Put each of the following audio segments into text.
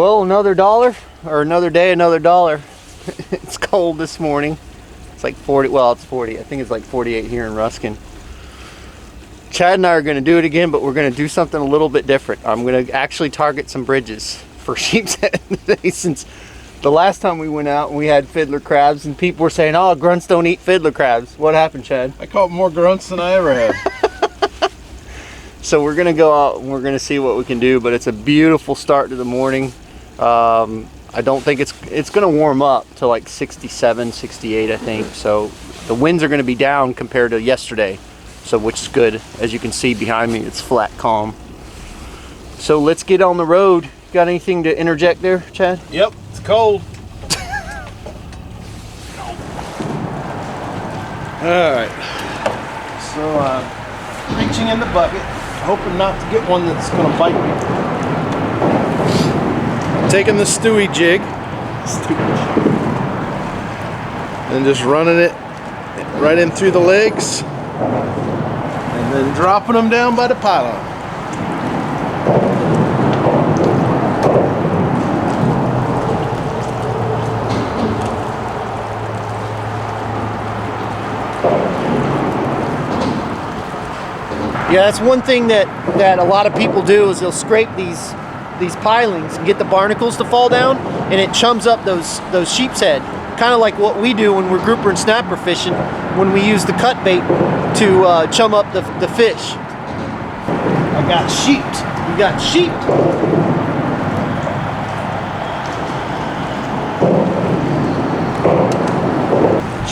Well, another dollar, or another day, another dollar. It's cold this morning. It's like 40, well, it's 40. I think it's like 48 here in Ruskin. Chad and I are going to do it again, but we're going to do something a little bit different. I'm going to actually target some bridges for Sheepshead today, since the last time we went out and we had fiddler crabs and people were saying, oh, grunts don't eat fiddler crabs. What happened, Chad? I caught more grunts than I ever have. So we're going to go out and we're going to see what we can do, but it's a beautiful start to the morning. I don't think it's going to warm up to like 67, 68, I think. So the winds are going to be down compared to yesterday, so which is good. As you can see behind me, it's flat calm. So let's get on the road. Got anything to interject there, Chad? Yep, it's cold. All right. So reaching in the bucket, hoping not to get one that's going to bite me. Taking the Stewie jig. And just running it right in through the legs. And then dropping them down by the pylon. Yeah, that's one thing that a lot of people do, is they'll scrape these pilings and get the barnacles to fall down, and it chums up those sheepshead. Kind of like what we do when we're grouper and snapper fishing, when we use the cut bait to chum up the fish. I got sheeped. You got sheeped.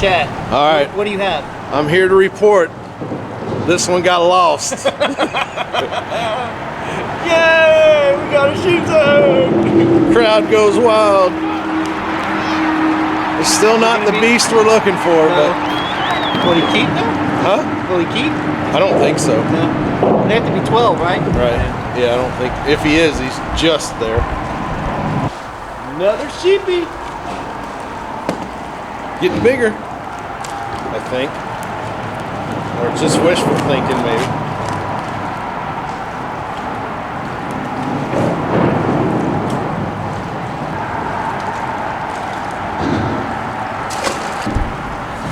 Chad. All right. What do you have? I'm here to report. This one got lost. Yay! We got a sheepshead! Crowd goes wild. It's still not the beast we're looking for, but... Will he keep them? Huh? Will he keep? I don't think so. No. They have to be 12, right? Right. Yeah, I don't think... If he is, he's just there. Another sheepy. Getting bigger, I think. Or just wishful thinking, maybe.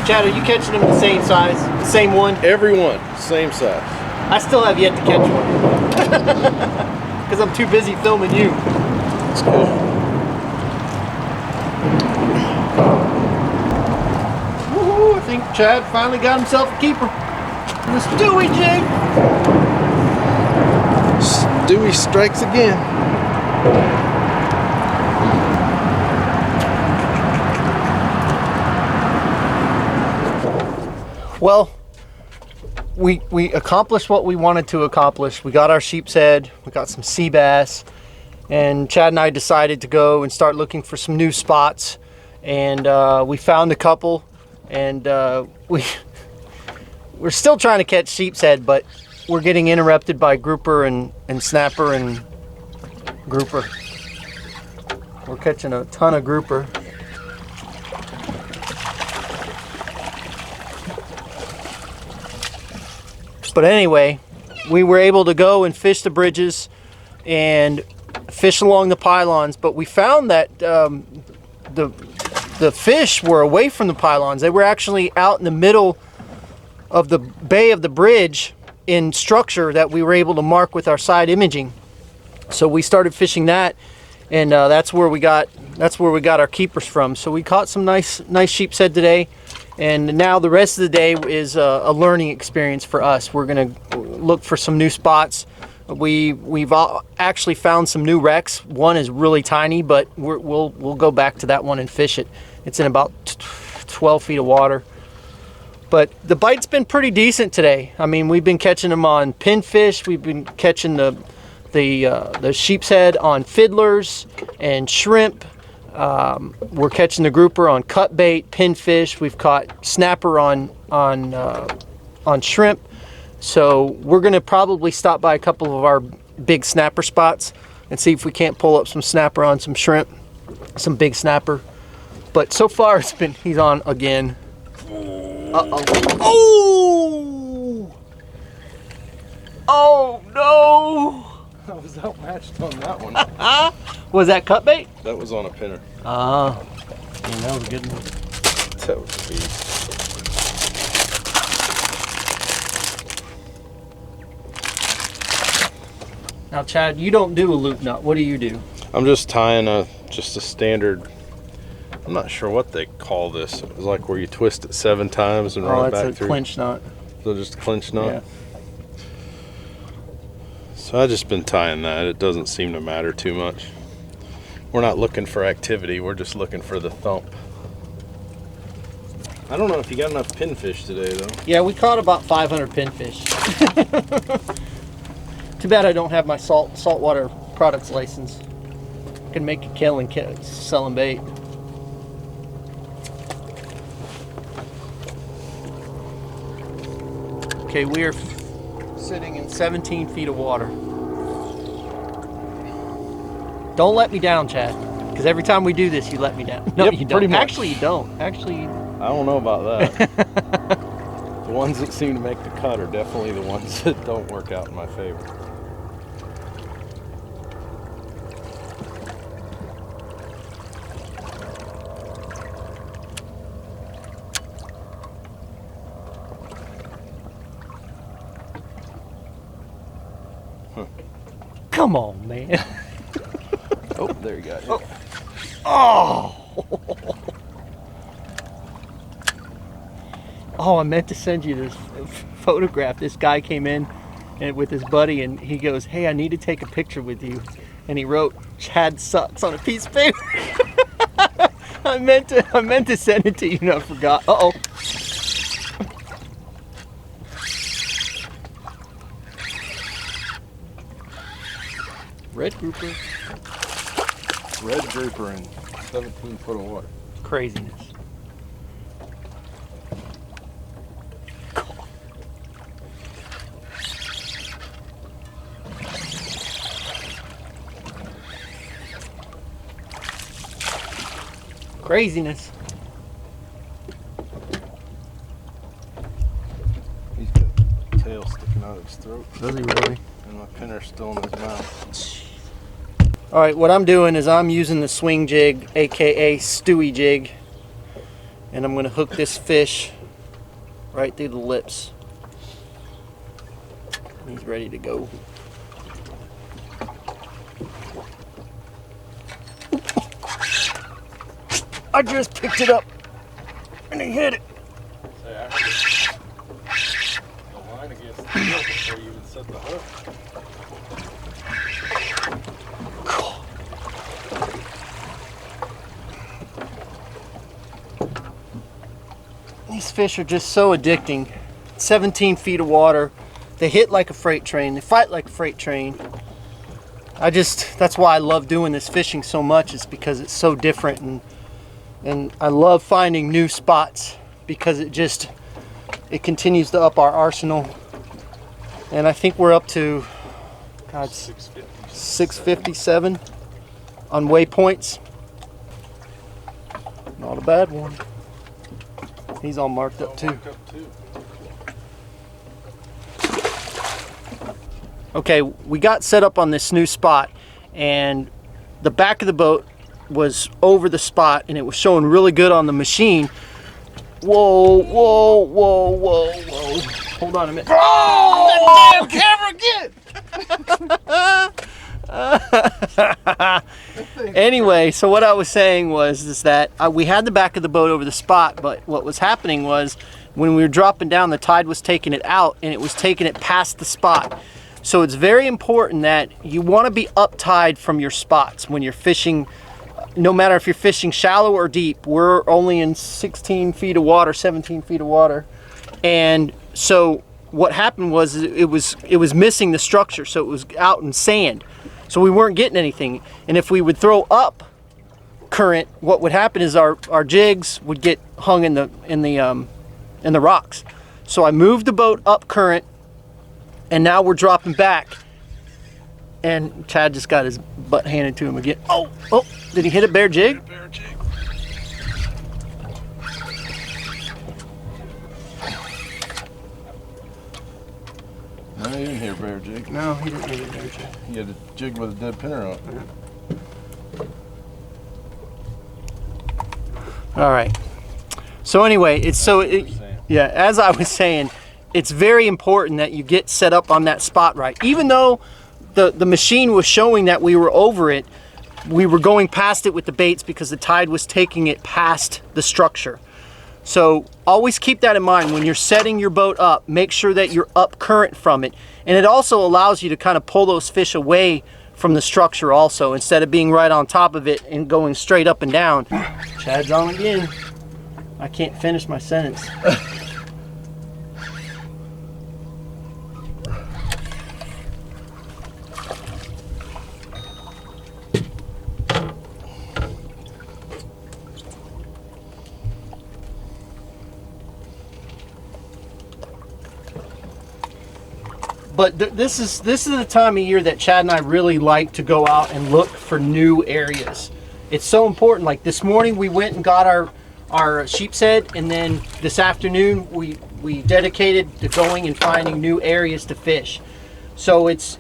Chad, are you catching them the same size? The same one? Every one, same size. I still have yet to catch one. Because I'm too busy filming you. That's good. Woohoo! I think Chad finally got himself a keeper. The Stewie jig. Stewie strikes again. Well, we accomplished what we wanted to accomplish. We got our sheepshead, we got some sea bass, and Chad and I decided to go and start looking for some new spots. And we found a couple, and we're still trying to catch sheepshead, but we're getting interrupted by grouper and snapper and grouper. We're catching a ton of grouper. But anyway, we were able to go and fish the bridges and fish along the pylons, but we found that the fish were away from the pylons. They were actually out in the middle of the bay of the bridge in structure that we were able to mark with our side imaging. So we started fishing that, and that's where we got our keepers from. So we caught some nice sheepshead today. And now the rest of the day is a learning experience for us. We're gonna look for some new spots. We've actually found some new wrecks. One is really tiny, but we'll go back to that one and fish it. It's in about 12 feet of water. But the bite's been pretty decent today. I mean, we've been catching them on pinfish. We've been catching the sheepshead on fiddlers and shrimp. We're catching the grouper on cut bait, pinfish. We've caught snapper on shrimp. So we're gonna probably stop by a couple of our big snapper spots and see if we can't pull up some snapper on some shrimp, some big snapper. But so far he's on again. Uh-oh. Oh! Oh no! I was outmatched on that one. Was that cut bait? That was on a pinner. Ah, that was a good one. That was a beast. Now, Chad, you don't do a loop knot. What do you do? I'm just tying just a standard. I'm not sure what they call this. It was like where you twist it 7 times and run it back through. Oh, that's a clinch knot. So just a clinch knot. Yeah. So I've just been tying that. It doesn't seem to matter too much. We're not looking for activity. We're just looking for the thump. I don't know if you got enough pinfish today, though. Yeah, we caught about 500 pinfish. Too bad I don't have my saltwater products license. I can make a killing selling bait. Okay, we are sitting in 17 feet of water. Don't let me down, Chad. Because every time we do this, you let me down. No, yep, you don't. Pretty much. Actually, you don't. Actually, I don't know about that. The ones that seem to make the cut are definitely the ones that don't work out in my favor. come on, man. Oh, there you go. Oh. Oh, I meant to send you this photograph. This guy came in and with his buddy, and he goes, "Hey, I need to take a picture with you." And he wrote, "Chad sucks" on a piece of paper. I meant to send it to you, and I forgot. Uh-oh. Red grouper. Red grouper in 17 foot of water. Craziness. Craziness. He's got a tail sticking out of his throat. Does he really? And my pinner's still in his mouth. All right, what I'm doing is I'm using the swing jig, aka Stewie jig, and I'm gonna hook this fish right through the lips. He's ready to go. I just picked it up and he hit it. Say, I heard the line against the wheel before you even set the hook. These fish are just so addicting. 17 feet of water. They hit like a freight train. They fight like a freight train. That's why I love doing this fishing so much, is because it's so different, and I love finding new spots because it continues to up our arsenal. And I think we're up to 657 on waypoints. Not a bad one. He's all marked up too. Okay, we got set up on this new spot, and the back of the boat was over the spot, and it was showing really good on the machine. Whoa, whoa, whoa, whoa, whoa. Hold on a minute. Oh, the damn camera again! Anyway, so what I was saying is that we had the back of the boat over the spot, but what was happening was when we were dropping down, the tide was taking it out, and it was taking it past the spot. So it's very important that you want to be up tide from your spots when you're fishing, no matter if you're fishing shallow or deep. We're only in 16 feet of water, 17 feet of water. And so what happened was it was missing the structure, so it was out in sand. So we weren't getting anything. And if we would throw up current, what would happen is our jigs would get hung in the rocks. So I moved the boat up current, and now we're dropping back. And Chad just got his butt handed to him again. Oh, did he hit a bare jig? Bare jig. No, he didn't hit a bare jig. No, he didn't hit a bare jig. He had a jig with a dead pinner on it. All right. So anyway, yeah, as I was saying, it's very important that you get set up on that spot right. Even though the machine was showing that we were over it, we were going past it with the baits because the tide was taking it past the structure. So always keep that in mind when you're setting your boat up. Make sure that you're up current from it. And it also allows you to kind of pull those fish away from the structure also, instead of being right on top of it and going straight up and down. Chad's on again. I can't finish my sentence. But this is the time of year that Chad and I really like to go out and look for new areas. It's so important. Like this morning we went and got our sheepshead, and then this afternoon we dedicated to going and finding new areas to fish. So it's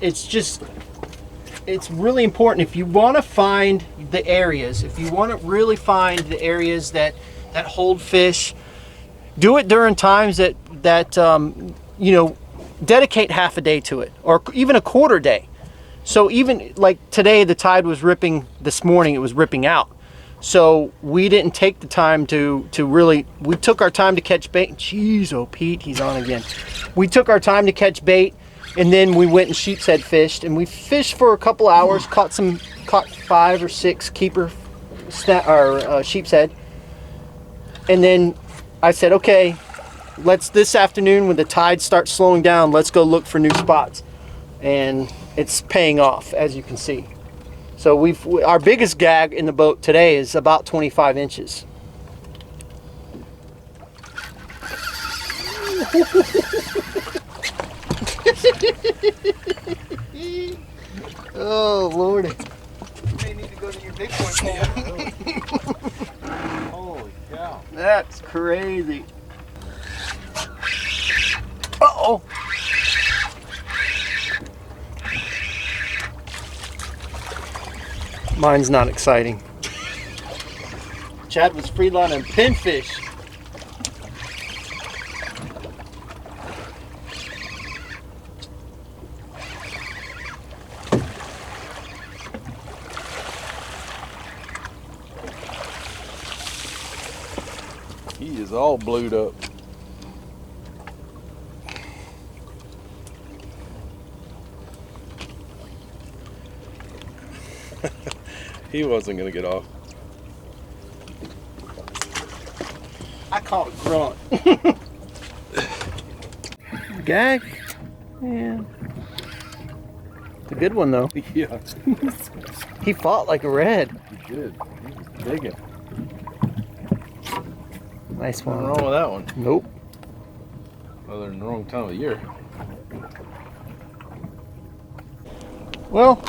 really important. If you want to find the areas, if you want to really find the areas that hold fish, do it during times that you know, dedicate half a day to it, or even a quarter day. So even like today, the tide was ripping. This morning it was ripping out, so we didn't take the time to really, we took our time to catch bait. Jeez, oh Pete, he's on again. We took our time to catch bait, and then we went and sheepshead fished, and we fished for a couple hours, caught 5 or 6 keeper sheepshead, and then I said, okay, this afternoon when the tide starts slowing down, let's go look for new spots. And it's paying off, as you can see. So our biggest gag in the boat today is about 25 inches. Oh Lordy. You may need to go to your big one. Holy cow. That's crazy. Uh-oh. Mine's not exciting. Chad was freelining pinfish. He is all blued up. He wasn't gonna get off. I caught a grunt. Gag? Yeah. It's a good one though. Yeah. He fought like a red. He did. He was digging. Nice one. Nothing wrong with that one. Nope. Other than the wrong time of year. Well,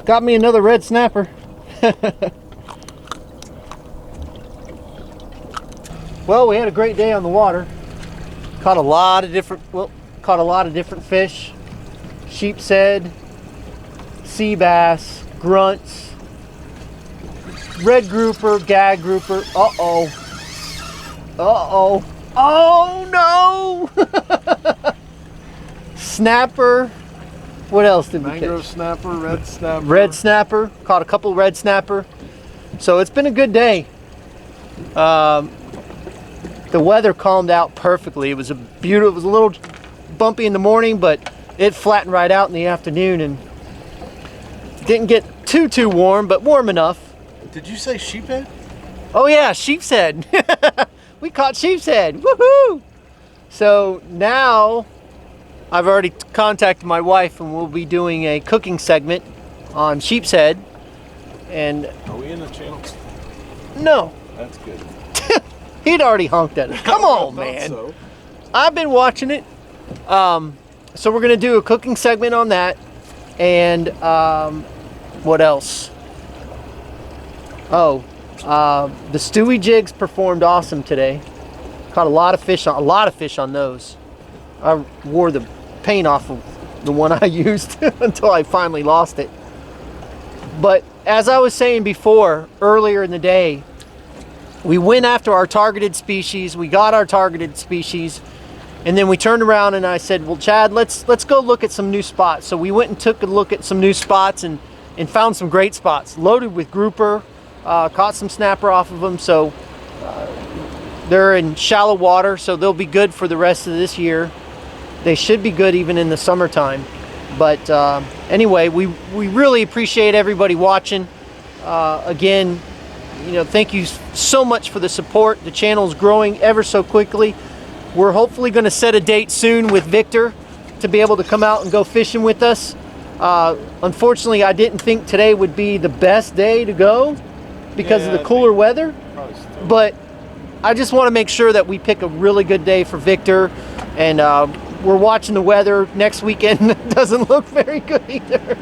got me another red snapper. Well, we had a great day on the water. Caught a lot of different fish. Sheepshead, sea bass, grunts, red grouper, gag grouper. Uh-oh. Uh-oh. Oh no! Snapper. What else did we catch? Mangrove snapper, red snapper. Red snapper. Caught a couple red snapper. So it's been a good day. The weather calmed out perfectly. It was a little bumpy in the morning, but it flattened right out in the afternoon, and didn't get too warm, but warm enough. Did you say sheephead? Oh yeah, sheepshead. We caught sheepshead. Woohoo! So now I've already contacted my wife, and we'll be doing a cooking segment on sheepshead. And are we in the channel? No. That's good. He'd already honked at us. Come on, man. So. I've been watching it. So we're gonna do a cooking segment on that, and what else? Oh, the Stewie jigs performed awesome today. Caught a lot of fish on those. I wore the paint off of the one I used until I finally lost it. But as I was saying before, earlier in the day, we went after our targeted species. We got our targeted species, and then we turned around and I said, well, Chad, let's go look at some new spots. So we went and took a look at some new spots and found some great spots, loaded with grouper, caught some snapper off of them. So they're in shallow water, so they'll be good for the rest of this year. They should be good even in the summertime. But anyway, we really appreciate everybody watching. Again, you know, thank you so much for the support. The channel is growing ever so quickly. We're hopefully going to set a date soon with Victor to be able to come out and go fishing with us. Unfortunately, I didn't think today would be the best day to go because of the cooler weather. But I just want to make sure that we pick a really good day for Victor. And we're watching the weather. Next weekend doesn't look very good either.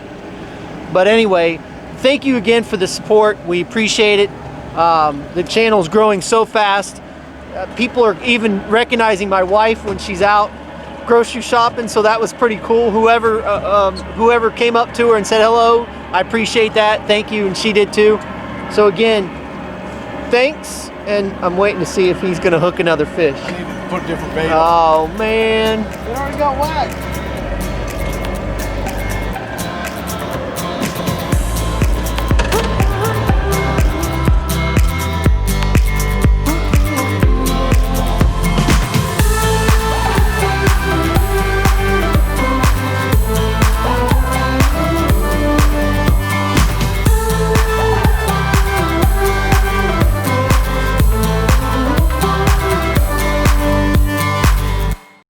But anyway, thank you again for the support. We appreciate it. The channel is growing so fast. People are even recognizing my wife when she's out grocery shopping, so that was pretty cool. Whoever came up to her and said hello, I appreciate that. Thank you, and she did too. So again, thanks, and I'm waiting to see if he's gonna hook another fish. I need to put different bait on. Oh man. It already got whacked.